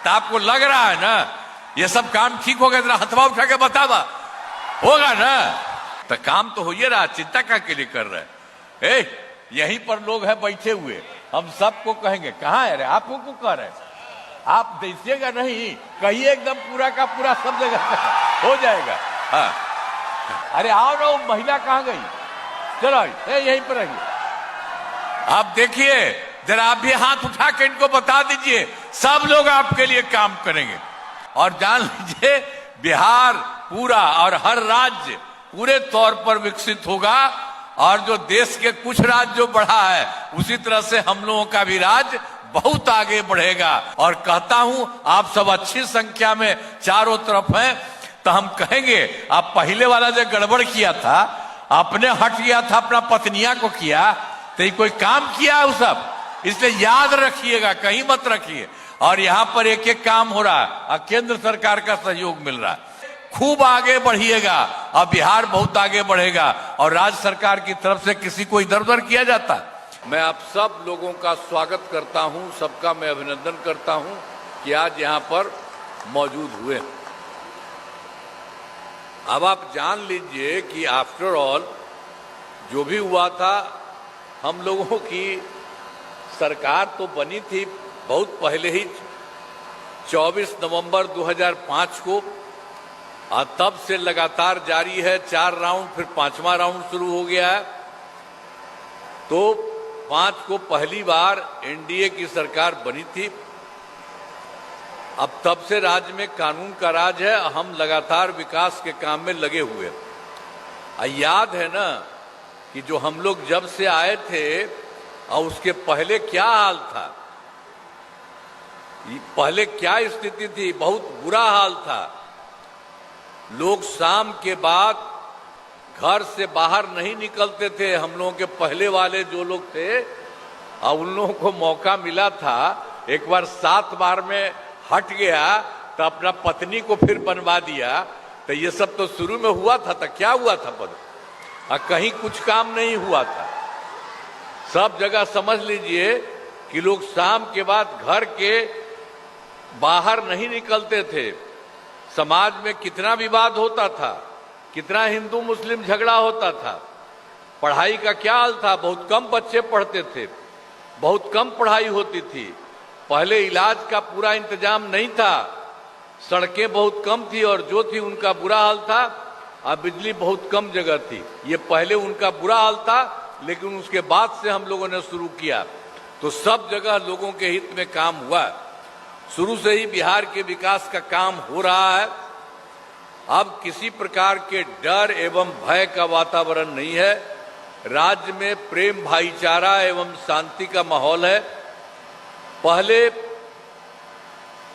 तो आपको लग रहा है ना ये सब काम ठीक होगा? जरा हथवा उठा के बतावा, होगा ना? तो काम तो हो ही रहा, चिंता का के लिए कर रहे हैं? यहीं पर लोग हैं बैठे हुए, हम सबको कहेंगे कहाँ है रे? आप लोग को कह रहे हैं, आप दीजिएगा नहीं, कहिए एकदम पूरा का पूरा सब जगह हो जाएगा। हाँ, अरे आओ ना, वो महिला कहाँ गई? चलो यहीं पर रहिए। आप देखिए जरा, आप भी हाथ उठा के इनको बता दीजिए, सब लोग आपके लिए काम करेंगे। और जान लीजिए बिहार पूरा और हर राज्य पूरे तौर पर विकसित होगा, और जो देश के कुछ राज्य जो बढ़ा है उसी तरह से हम लोगों का भी राज्य बहुत आगे बढ़ेगा। और कहता हूं आप सब अच्छी संख्या में चारों तरफ हैं, तो हम कहेंगे आप पहले वाला जो गड़बड़ किया था, आपने हट गया था अपना पत्नियां को किया, तो कोई काम किया है वो सब, इसलिए याद रखिएगा, कहीं मत रखिए। और यहां पर एक एक काम हो रहा है और केंद्र सरकार का सहयोग मिल रहा है। खूब आगे बढ़िएगा और बिहार बहुत आगे बढ़ेगा, और राज्य सरकार की तरफ से किसी को इधर उधर किया जाता है। मैं आप सब लोगों का स्वागत करता हूं, सबका मैं अभिनंदन करता हूं कि आज यहां पर मौजूद हुए। अब आप जान लीजिए कि आफ्टर ऑल जो भी हुआ था, हम लोगों की सरकार तो बनी थी बहुत पहले ही 24 नवंबर 2005 को, और तब से लगातार जारी है 4 राउंड, फिर 5वां राउंड शुरू हो गया है। तो 5 को पहली बार एनडीए की सरकार बनी थी। अब तब से राज्य में कानून का राज है, हम लगातार विकास के काम में लगे हुए। याद है ना कि जो हम लोग जब से आए थे और उसके पहले क्या हाल था, पहले क्या स्थिति थी? बहुत बुरा हाल था। लोग शाम के बाद घर से बाहर नहीं निकलते थे। हम लोगों के पहले वाले जो लोग थे, और उन लोगों को मौका मिला था, एक बार 7 बार में हट गया तो अपना पत्नी को फिर बनवा दिया। तो ये सब तो शुरू में हुआ था, तो क्या हुआ था पद? कहीं कुछ काम नहीं हुआ था। सब जगह समझ लीजिए कि लोग शाम के बाद घर के बाहर नहीं निकलते थे। समाज में कितना विवाद होता था, कितना हिंदू मुस्लिम झगड़ा होता था। पढ़ाई का क्या हाल था? बहुत कम बच्चे पढ़ते थे, बहुत कम पढ़ाई होती थी। पहले इलाज का पूरा इंतजाम नहीं था, सड़कें बहुत कम थी, और जो थी उनका बुरा हाल था। और बिजली बहुत कम जगह थी। ये पहले उनका बुरा हाल था, लेकिन उसके बाद से हम लोगों ने शुरू किया तो सब जगह लोगों के हित में काम हुआ। शुरू से ही बिहार के विकास का काम हो रहा है। अब किसी प्रकार के डर एवं भय का वातावरण नहीं है। राज्य में प्रेम, भाईचारा एवं शांति का माहौल है। पहले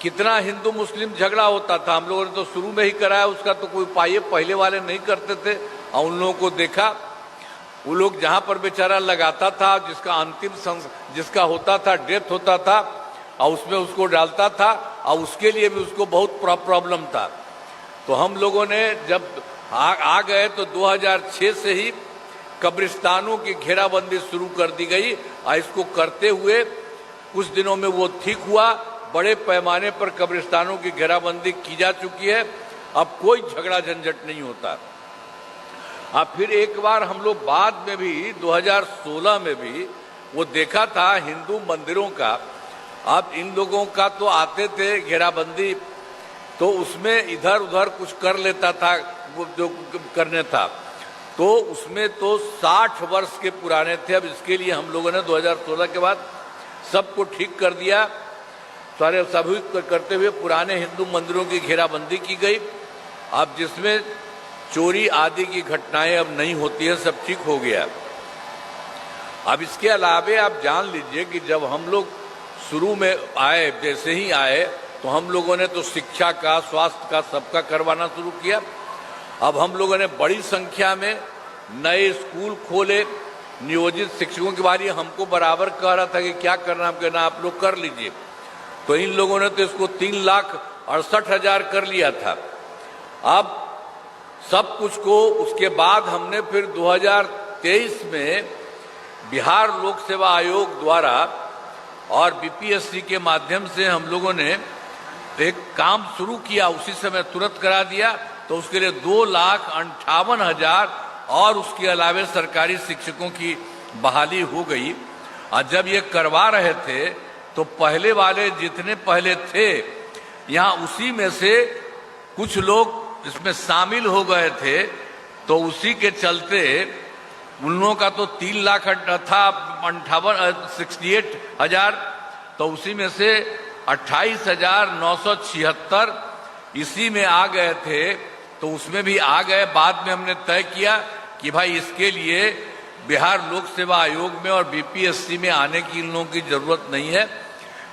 कितना हिंदू मुस्लिम झगड़ा होता था, हम लोगों ने तो शुरू में ही कराया, उसका तो कोई उपाय पहले वाले नहीं करते थे। और उन लोगों को देखा, वो लोग जहां पर बेचारा लगाता था, जिसका अंतिम जिसका होता था, डेथ होता था, और उसमें उसको डालता था, और उसके लिए भी उसको बहुत प्रॉब्लम था। तो हम लोगों ने जब आ गए तो 2006 से ही कब्रिस्तानों की घेराबंदी शुरू कर दी गई, और इसको करते हुए कुछ दिनों में वो ठीक हुआ। बड़े पैमाने पर कब्रिस्तानों की घेराबंदी की जा चुकी है। अब कोई झगड़ा झंझट नहीं होता। अब फिर एक बार हम लोग बाद में भी 2016 में भी वो देखा था हिंदू मंदिरों का। अब इन लोगों का तो आते थे घेराबंदी, तो उसमें इधर उधर कुछ कर लेता था, वो जो करने था, तो उसमें तो 60 वर्ष के पुराने थे। अब इसके लिए हम लोगों ने 2016 के बाद सबको ठीक कर दिया। सारे सभी करते हुए पुराने हिंदू मंदिरों की घेराबंदी की गई। अब जिसमें चोरी आदि की घटनाएं अब नहीं होती है, सब ठीक हो गया। अब इसके अलावे आप जान लीजिए कि जब हम लोग शुरू में आए, जैसे ही आए, तो हम लोगों ने तो शिक्षा का, स्वास्थ्य का, सबका करवाना शुरू किया। अब हम लोगों ने बड़ी संख्या में नए स्कूल खोले। नियोजित शिक्षकों की बारी हमको बराबर कह रहा था कि क्या करना, हम कहना आप लोग कर लीजिए। तो इन लोगों ने तो इसको 3,68,000 कर लिया था। अब सब कुछ को उसके बाद हमने फिर 2023 में बिहार लोक सेवा आयोग द्वारा और बीपीएससी के माध्यम से हम लोगों ने एक काम शुरू किया उसी समय तुरंत करा दिया, तो उसके लिए 2,58,000 और उसके अलावे सरकारी शिक्षकों की बहाली हो गई। और जब ये करवा रहे थे तो पहले वाले जितने पहले थे यहाँ उसी में से कुछ लोग इसमें शामिल हो गए थे, तो उसी के चलते उन लोगों का तो 3 लाख था 68,000, तो उसी में से 28,976 इसी में आ गए थे, तो उसमें भी आ गए। बाद में हमने तय किया कि भाई इसके लिए बिहार लोक सेवा आयोग में और बीपीएससी में आने की इन लोगों की जरूरत नहीं है,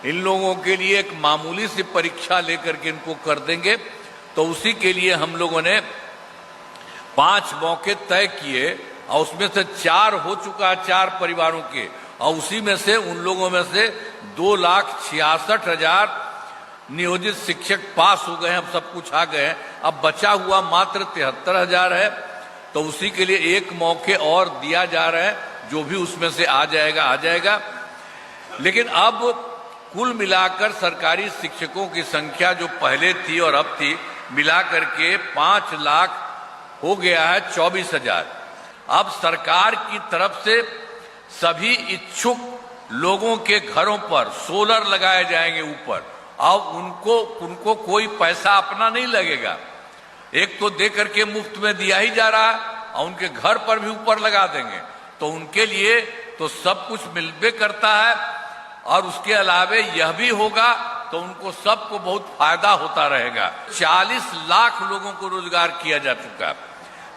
इन लोगों के लिए एक मामूली सी परीक्षा लेकर के इनको कर देंगे। तो उसी के लिए हम लोगों ने 5 मौके तय किए और उसमें से 4 हो चुका है 4 परिवारों के, और उसी में से उन लोगों में से 2,66,000 नियोजित शिक्षक पास हो गए हैं, अब सब कुछ आ गए हैं। अब बचा हुआ मात्र 73,000 है, तो उसी के लिए 1 मौके और दिया जा रहा है, जो भी उसमें से आ जाएगा आ जाएगा। लेकिन अब कुल मिलाकर सरकारी शिक्षकों की संख्या जो पहले थी और अब थी मिलाकर के 5 लाख हो गया है 24,000। अब सरकार की तरफ से सभी इच्छुक लोगों के घरों पर सोलर लगाए जाएंगे ऊपर, अब उनको कोई पैसा अपना नहीं लगेगा। एक तो दे करके मुफ्त में दिया ही जा रहा है और उनके घर पर भी ऊपर लगा देंगे, तो उनके लिए तो सब कुछ मिलबे करता है। और उसके अलावे यह भी होगा तो उनको सबको बहुत फायदा होता रहेगा। 40 लाख लोगों को रोजगार किया जा चुका,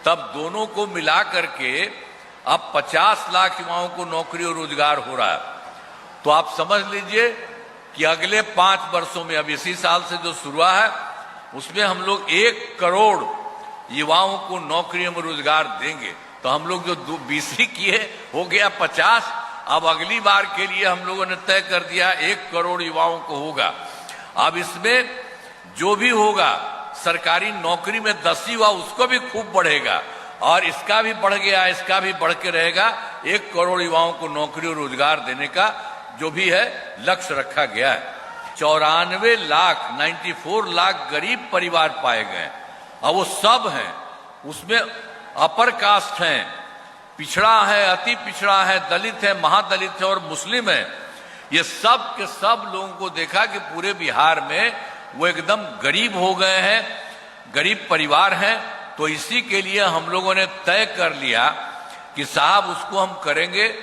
तब दोनों को मिला करके अब 50 लाख युवाओं को नौकरी और रोजगार हो रहा है। तो आप समझ लीजिए कि अगले 5 वर्षों में, अब इसी साल से जो शुरू है उसमें हम लोग 1 करोड़ युवाओं को नौकरी और रोजगार देंगे। तो हम लोग जो 20 किए हो गया 50, अब अगली बार के लिए हम लोगों ने तय कर दिया 1 करोड़ युवाओं को होगा। अब इसमें जो भी होगा सरकारी नौकरी में 10 हुआ उसको भी खूब बढ़ेगा, और इसका भी बढ़ गया, इसका भी बढ़ के रहेगा। 1 करोड़ युवाओं को नौकरी और रोजगार देने का जो भी है लक्ष्य रखा गया है। 94 लाख गरीब परिवार पाए गए, और वो सब हैं, उसमें अपर कास्ट हैं, पिछड़ा है, अति पिछड़ा है, दलित है, महादलित है और मुस्लिम है। ये सब के सब लोगों को देखा कि पूरे बिहार में वो एकदम गरीब हो गए हैं, गरीब परिवार हैं। तो इसी के लिए हम लोगों ने तय कर लिया कि साहब उसको हम करेंगे,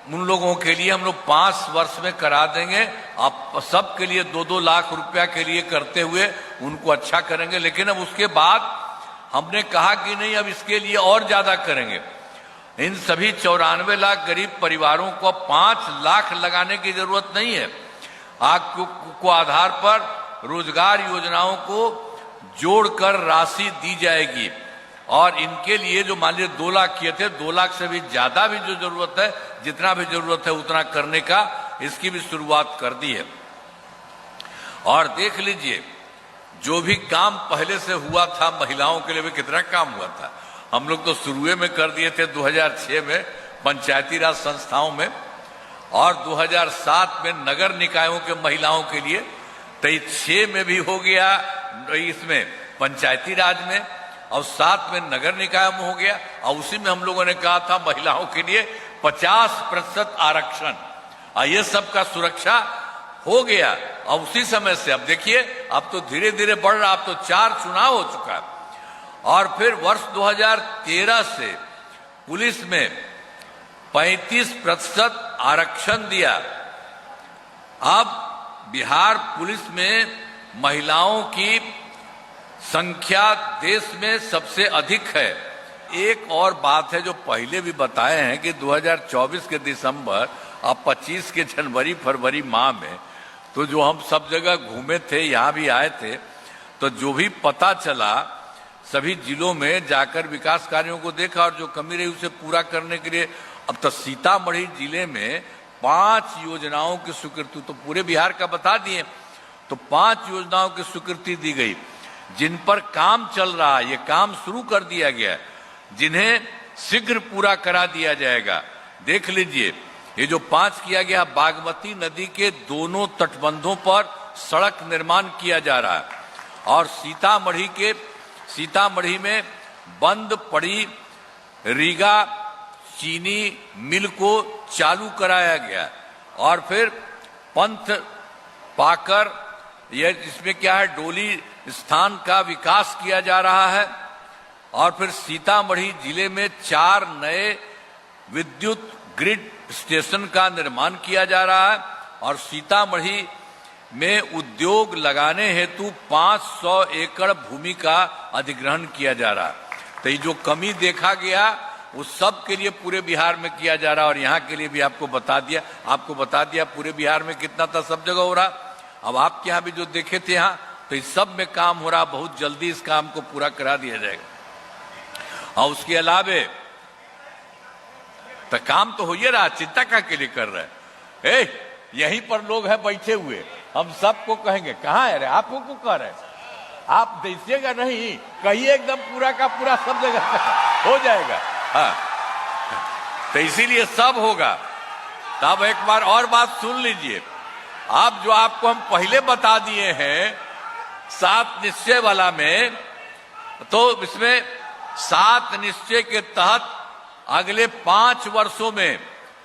उन लोगों के लिए हम लोग 5 वर्ष में करा देंगे। अब सब के लिए 2-2 लाख रुपया के लिए करते हुए उनको अच्छा करेंगे। लेकिन अब उसके बाद हमने कहा कि नहीं, अब इसके लिए और ज्यादा करेंगे। इन सभी 94 लाख गरीब परिवारों को 5 लाख लगाने की जरूरत नहीं है। को आधार पर रोजगार योजनाओं को जोड़कर राशि दी जाएगी, और इनके लिए जो मान लीजिए 2 लाख किए थे, 2 लाख से भी ज्यादा भी जो जरूरत है, जितना भी जरूरत है उतना करने का, इसकी भी शुरुआत कर दी है। और देख लीजिए जो भी काम पहले से हुआ था महिलाओं के लिए भी कितना काम हुआ था। हम लोग तो शुरुए में कर दिए थे 2006 में पंचायती राज संस्थाओं में, और 2007 में नगर निकायों के महिलाओं के लिए, तो 6 में भी हो गया इसमें पंचायती राज में, और 7 में नगर निकाय में हो गया। और उसी में हम लोगों ने कहा था महिलाओं के लिए 50% आरक्षण, और ये सबका सुरक्षा हो गया। और उसी समय से अब देखिए अब तो धीरे धीरे बढ़ रहा, अब तो 4 चुनाव हो चुका है। और फिर वर्ष 2013 से पुलिस में 35% आरक्षण दिया। अब बिहार पुलिस में महिलाओं की संख्या देश में सबसे अधिक है। एक और बात है जो पहले भी बताए हैं कि 2024 के दिसंबर और 25 के जनवरी फरवरी माह में तो जो हम सब जगह घूमे थे, यहाँ भी आए थे, तो जो भी पता चला सभी जिलों में जाकर विकास कार्यों को देखा, और जो कमी रही उसे पूरा करने के लिए अब तक सीतामढ़ी जिले में 5 योजनाओं की स्वीकृति, तो पूरे बिहार का बता दिए, तो 5 योजनाओं की स्वीकृति दी गई जिन पर काम चल रहा है। ये काम शुरू कर दिया गया, जिन्हें शीघ्र पूरा करा दिया जाएगा। देख लीजिए ये जो 5 किया गया, बागमती नदी के दोनों तटबंधों पर सड़क निर्माण किया जा रहा है। और सीतामढ़ी में बंद पड़ी रीगा चीनी मिल को चालू कराया गया। और फिर पंथ पाकर यह इसमें क्या है, डोली स्थान का विकास किया जा रहा है। और फिर सीतामढ़ी जिले में 4 नए विद्युत ग्रिड स्टेशन का निर्माण किया जा रहा है। और सीतामढ़ी में उद्योग लगाने हेतु 500 एकड़ भूमि का अधिग्रहण किया जा रहा है। तो ये जो कमी देखा गया उस सब के लिए पूरे बिहार में किया जा रहा है। और यहाँ के लिए भी आपको बता दिया पूरे बिहार में कितना था, सब जगह हो रहा। अब आपके यहाँ भी जो देखे थे यहाँ, तो इस सब में काम हो रहा। बहुत जल्दी इस काम को पूरा करा दिया जाएगा। और उसके अलावे तो काम तो हो ही रहा, चिंता का के लिए कर रहे हैं। यहीं पर लोग हैं बैठे हुए, हम सबको कहेंगे कहाँ है रे, आपको को कह रहे, आप दीजिएगा नहीं, कहिए एकदम पूरा का पूरा सब जगह हो जाएगा। हाँ, तो इसीलिए सब होगा। तब एक बार और बात सुन लीजिए। आप जो आपको हम पहले बता दिए हैं 7 निश्चय वाला में, तो इसमें 7 निश्चय के तहत अगले 5 वर्षों में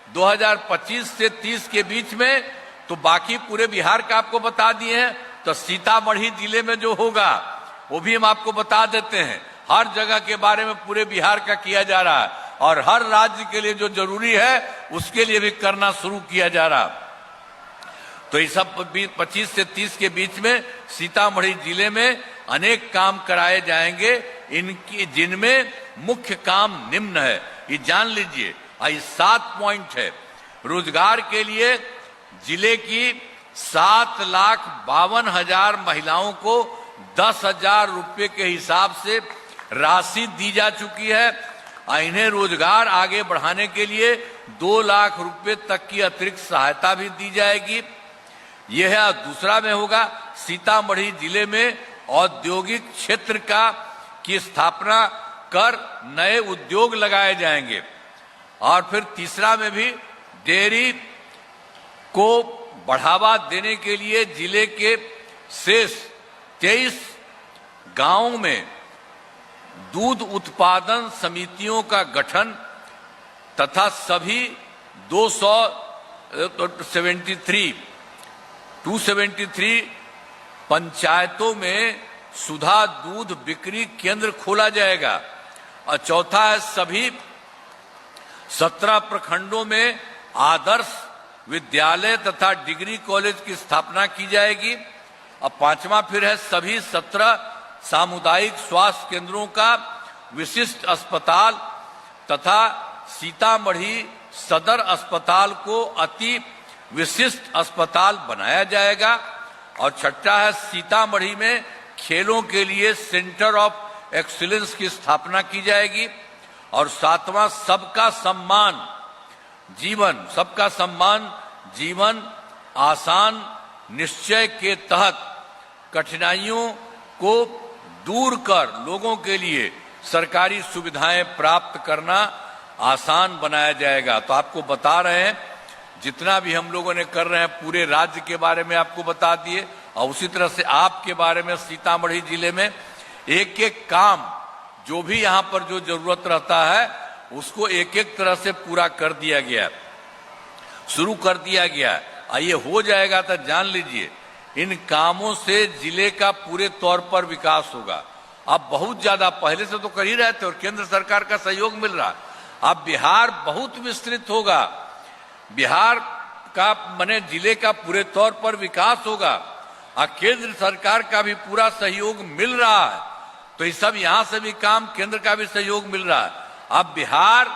2025 से 30 के बीच में, तो बाकी पूरे बिहार का आपको बता दिए हैं। तो सीतामढ़ी जिले में जो होगा वो भी हम आपको बता देते हैं। हर जगह के बारे में पूरे बिहार का किया जा रहा है। और हर राज्य के लिए जो जरूरी है उसके लिए भी करना शुरू किया जा रहा। तो ये सब 25 से 30 के बीच में सीतामढ़ी जिले में अनेक काम कराए जाएंगे, जिनमें मुख्य काम निम्न है, ये जान लीजिए। ये 7 पॉइंट है। रोजगार के लिए जिले की 7,52,000 महिलाओं को 10,000 रुपये के हिसाब से राशि दी जा चुकी है। इन्हें रोजगार आगे बढ़ाने के लिए 2 लाख रुपए तक की अतिरिक्त सहायता भी दी जाएगी। यह है। दूसरा में होगा सीतामढ़ी जिले में औद्योगिक क्षेत्र की स्थापना कर नए उद्योग लगाए जाएंगे। और फिर तीसरा में भी डेयरी को बढ़ावा देने के लिए जिले के शेष 23 गांवों में दूध उत्पादन समितियों का गठन तथा सभी 273 पंचायतों में सुधा दूध बिक्री केंद्र खोला जाएगा। और चौथा है सभी 17 प्रखंडों में आदर्श विद्यालय तथा डिग्री कॉलेज की स्थापना की जाएगी। और 5वां फिर है सभी 17 सामुदायिक स्वास्थ्य केंद्रों का विशिष्ट अस्पताल तथा सीतामढ़ी सदर अस्पताल को अति विशिष्ट अस्पताल बनाया जाएगा। और छठा है सीतामढ़ी में खेलों के लिए सेंटर ऑफ एक्सीलेंस की स्थापना की जाएगी। और 7वां सबका सम्मान जीवन आसान निश्चय के तहत कठिनाइयों को दूर कर लोगों के लिए सरकारी सुविधाएं प्राप्त करना आसान बनाया जाएगा। तो आपको बता रहे हैं, जितना भी हम लोगों ने कर रहे हैं पूरे राज्य के बारे में आपको बता दिए। और उसी तरह से आपके बारे में सीतामढ़ी जिले में एक एक काम जो भी यहाँ पर जो जरूरत रहता है उसको एक एक तरह से पूरा कर दिया गया, शुरू कर दिया गया। ये हो जाएगा तो जान लीजिए इन कामों से जिले का पूरे तौर पर विकास होगा। अब बहुत ज्यादा पहले से तो कर ही रहे थे और केंद्र सरकार का सहयोग मिल रहा। अब बिहार बहुत विस्तृत होगा, बिहार का माने जिले का पूरे तौर पर विकास होगा और केंद्र सरकार का भी पूरा सहयोग मिल रहा है। तो ये सब यहाँ से भी काम, केंद्र का भी सहयोग मिल रहा है। अब बिहार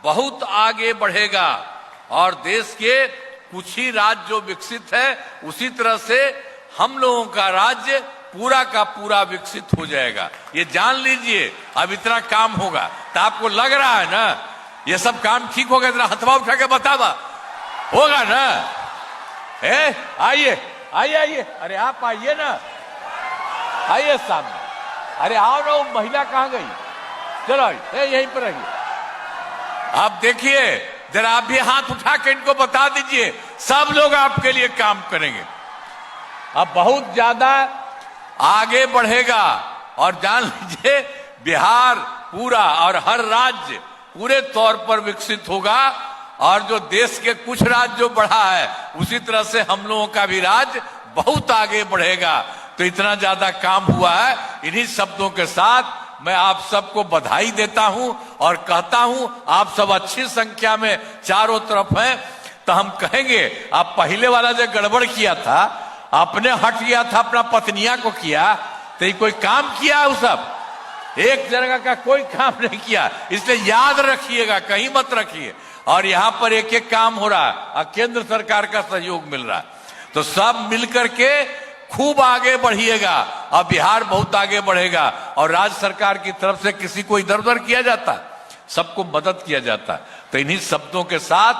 बहुत आगे बढ़ेगा और देश के कुछ ही राज्य जो विकसित है उसी तरह से हम लोगों का राज्य पूरा का पूरा विकसित हो जाएगा। ये जान लीजिए अब इतना काम होगा। तो आपको लग रहा है ना ये सब काम ठीक होगा? इतना हथवा उठा के बतावा होगा ना? आइए आइए आइए, अरे आप आइए ना, आइए सामने। अरे आओ ना, वो महिला कहाँ गई? चलो यहीं पर रहिए। आप देखिए जरा, आप भी हाथ उठा के इनको बता दीजिए, सब लोग आपके लिए काम करेंगे। अब बहुत ज्यादा आगे बढ़ेगा। और जान लीजिए बिहार पूरा और हर राज्य पूरे तौर पर विकसित होगा। और जो देश के कुछ राज्य जो बढ़ा है उसी तरह से हम लोगों का भी राज्य बहुत आगे बढ़ेगा। तो इतना ज्यादा काम हुआ है। इन्हीं शब्दों के साथ मैं आप सबको बधाई देता हूं और कहता हूं आप सब अच्छी संख्या में चारों तरफ हैं। तो हम कहेंगे आप पहले वाला जो गड़बड़ किया था, अपने हट गया था, अपना पत्नियां को किया, तो ये कोई काम किया है? वो सब एक जगह का कोई काम नहीं किया। इसलिए याद रखिएगा, कहीं मत रखिए। और यहां पर एक एक काम हो रहा है और केंद्र सरकार का सहयोग मिल रहा है। तो सब मिलकर के खूब आगे बढ़िएगा और बिहार बहुत आगे बढ़ेगा। और राज्य सरकार की तरफ से किसी को इधर उधर किया जाता है, सबको मदद किया जाता है। तो इन्हीं शब्दों के साथ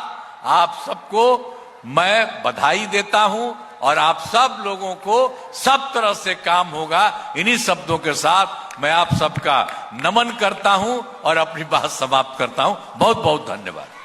आप सबको मैं बधाई देता हूं और आप सब लोगों को सब तरह से काम होगा। इन्हीं शब्दों के साथ मैं आप सबका नमन करता हूं और अपनी बात समाप्त करता हूं। बहुत बहुत धन्यवाद।